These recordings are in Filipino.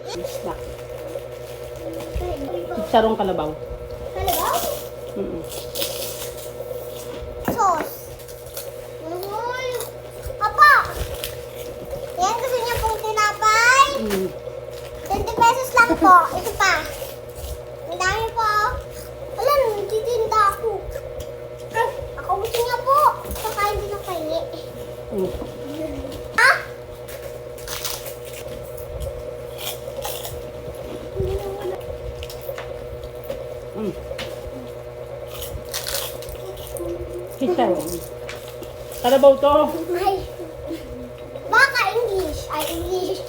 Snack. Sarong kalabaw. Kalabaw? Sauce. Apa! Yan, gusto niya pong tinapay. 20 pesos lang po. Ito pa. Ang dami po. Wala, nagtitinda ako. Ako gusto niya po. Saka hindi na kaingi. Ha? Kisarong. Kalabaw to. Ay. Baka English. Ay, English.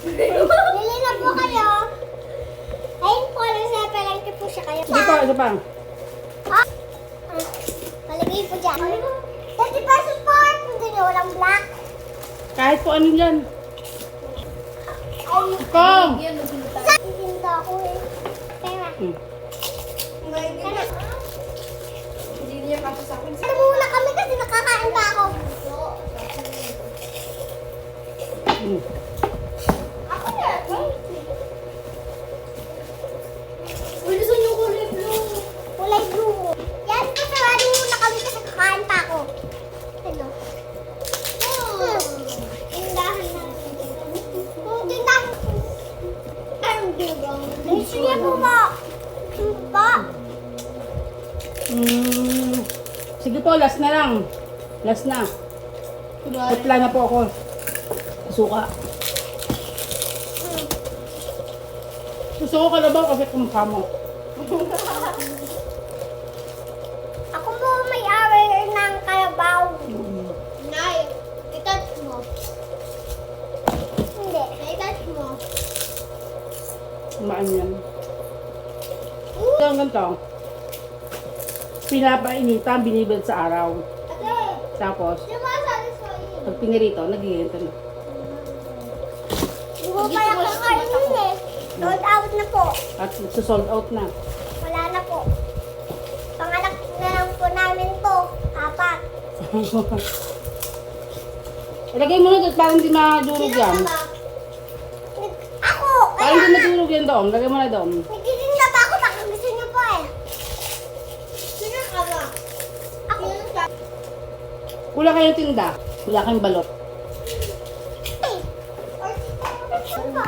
Bili na po kayo. Ayun po, nasa palengke po siya kayo. Ito pa. Ha? Palagay po dyan. 30 pesos po. Hindi nyo walang black. Kahit po ano yan. Ay, Kong! titinda ako eh. Pera. Pera. Hindi niya kasi sa akin. Ano muna kami kasi nakakain pa ako. Ako na. Uy, gusto niyo kulay blue. Kulay blue. Yan, kasarado muna kami kasi kakain pa ako. Ano? Tindahan na. Tindahan. Anong ginagawa mo? Sige po ba? Pa. Sige po, last na lang. Last na. Putla na po ako. Suka. Gusto ko kalabaw kasi kumukha mo. Ako po may-ari ng kalabaw. Nay, i-touch mo. Hindi. I-touch mo. Kumaan yan. Ito ang ganito. Pinapainitan, binibad sa araw. Ate, Tapos, di ba satisfying? pag pinirito, nagiging na. Di ba pala kakainin eh? Sold out na po. At sold out na. Wala na po. Panganak na lang po namin to. 4. Ilagay mo na doon, parang hindi madurog yan. Ako! Parang hindi madurog yan doon. Lagay mo na doon. Nagtitinda pa ako. Baka gusto niyo po eh. Sino ka ba? Ako. Wala kayong tinda. Wala kayong balot. Ay! Ano ba?